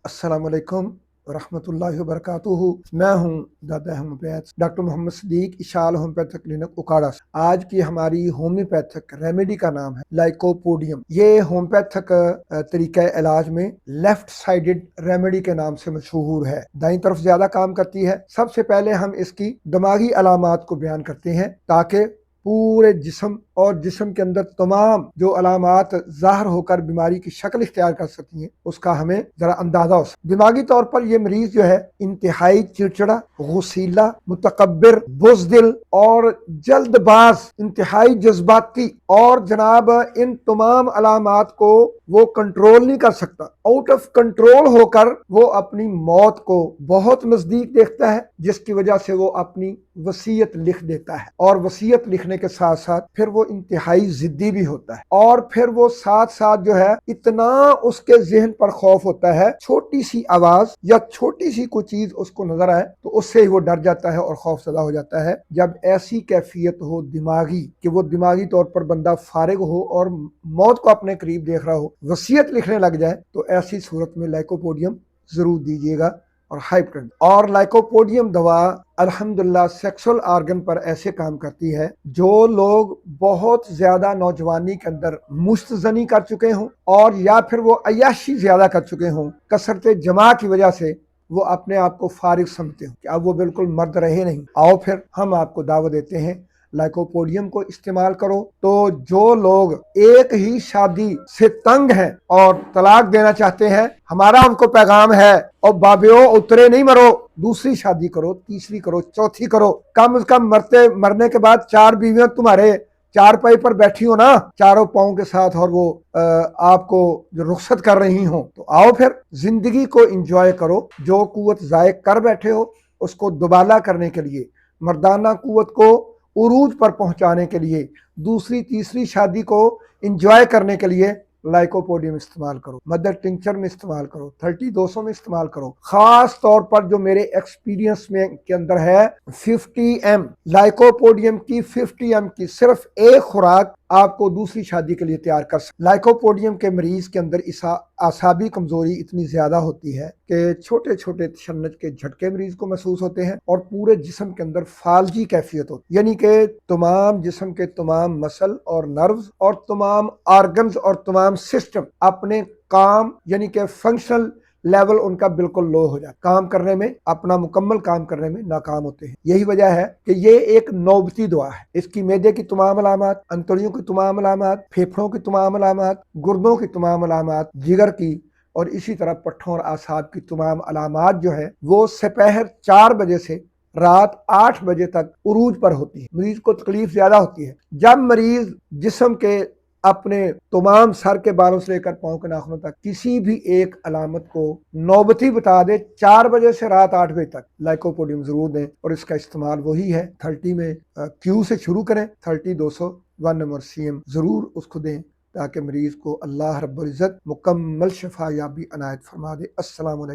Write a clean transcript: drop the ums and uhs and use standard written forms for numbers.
अस्सलामुअलैकुम रहमतुल्लाहि वबरकातुहू। मैं हूँ दादा homeopath doctor Mohammad Sadiq Ishal homeopathic clinic Okara से। आज की हमारी होम्योपैथिक रेमेडी का नाम है लाइकोपोडियम। ये होम्योपैथिक तरीका इलाज में लेफ्ट साइडेड रेमेडी के नाम से मशहूर है। दाईं तरफ ज्यादा काम करती है। सबसे पहले हम इसकी दिमागी अलामात को बयान करते हैं ताकि पूरे जिस्म और जिस्म के अंदर तमाम जो अलामात ज़ाहिर होकर बीमारी की शक्ल इख्तियार कर सकती हैं उसका हमें ज़रा अंदाज़ा हो सके। दिमागी तौर पर यह मरीज़ जो है इंतहाई चिड़चिड़ा, गुस्सीला, मुतकब्बिर, बुज़दिल और जल्दबाज, इंतहाई जज्बाती और जनाब इन तमाम अलामात को वो कंट्रोल नहीं कर सकता। आउट ऑफ कंट्रोल होकर वो अपनी मौत को बहुत नज़दीक देखता है, जिसकी वजह से वो अपनी वसीयत लिख देता है और वसीयत लिखने के साथ साथ फिर वो इंतहाई जिद्दी भी होता है और फिर वो साथ साथ जो है इतना उसके जहन पर खौफ होता है, छोटी सी आवाज या छोटी सी कोई चीज उसको नजर आए तो उससे ही वो डर जाता है और खौफजदा हो जाता है। जब ऐसी कैफियत हो दिमागी कि वो दिमागी तौर पर बंदा फारिग हो और मौत को अपने करीब देख रहा हो, वसीयत लिखने लग जाए, तो ऐसी सूरत में लाइकोपोडियम जरूर दीजिएगा और हाइपरटेंशन। और लाइकोपोडियम दवा अल्हम्दुलिल्लाह सेक्सुअल आर्गन पर ऐसे काम करती है जो लोग बहुत ज्यादा नौजवानी के अंदर मुस्तजनी कर चुके हों और या फिर वो अय्याशी ज्यादा कर चुके हों, कसरत जमा की वजह से वो अपने आप को फारिग समझते हो कि अब वो बिल्कुल मर्द रहे नहीं। आओ फिर हम आपको दावत देते हैं लाइकोपोडियम को इस्तेमाल करो। तो जो लोग एक ही शादी से तंग हैं और तलाक देना चाहते हैं, हमारा उनको पैगाम है, और बाबियो उतरे नहीं मरो, दूसरी शादी करो, तीसरी करो, चौथी करो। कम से कम मरने के बाद 4 बीवियां तुम्हारे चार पाई पर बैठी हो ना, चारों पाँव के साथ, और वो आपको जो रुखसत कर रही हो। तो आओ फिर जिंदगी को एंजॉय करो। जो कुव्वत ज़ाय कर बैठे हो उसको दोबाला करने के लिए, मर्दाना कुव्वत को उरूज पर पहुंचाने के लिए, दूसरी तीसरी शादी को एंजॉय करने के लिए लाइकोपोडियम इस्तेमाल करो। मदर टिंचर में इस्तेमाल करो, 30-200 में इस्तेमाल करो। खास तौर पर जो मेरे एक्सपीरियंस में के अंदर है 50 m लाइकोपोडियम की, 50 m की सिर्फ एक खुराक आपको दूसरी शादी के लिए तैयार कर सकते। लाइकोपोडियम के मरीज के अंदर आसाबी कमजोरी इतनी ज्यादा होती है कि छोटे छोटे तशन्नुज के झटके मरीज को महसूस होते हैं और पूरे जिस्म के अंदर फालजी कैफियत होती है, यानी कि तमाम जिस्म के तमाम मसल और नर्व्स और तमाम ऑर्गन्स और तमाम सिस्टम अपने काम यानी कि फंक्शनल लेवल उनका बिल्कुल लो हो जाता, काम करने में, अपना मुकम्मल काम करने में नाकाम होते हैं। यही वजह है कि ये एक नौबती दुआ है। इसकी मैदे की तमाम अलामात, अंतड़ियों की तमाम अलामात, फेफड़ों की तमाम अलामात, गुर्दों की तमाम अलामात, जिगर की और इसी तरह पट्ठों और आसाब की तमाम अलामात जो है वो सपहर 4 बजे से रात 8 बजे तक उरूज पर होती है। मरीज को तकलीफ ज्यादा होती है। जब मरीज जिस्म के अपने तमाम सर के बालों से लेकर पांव के नाखूनों तक किसी भी एक अलामत को नौबती बता दे 4 बजे से रात 8 बजे तक, लाइकोपोडियम जरूर दें। और इसका इस्तेमाल वही है 30 में क्यू से शुरू करें, 30-200 1 नंबर CM जरूर उसको दें ताकि मरीज को अल्लाह रब्बुल इज्जत मुकम्मल शफा याबी अनायत फरमा दे। अस्सलाम वालेकुम।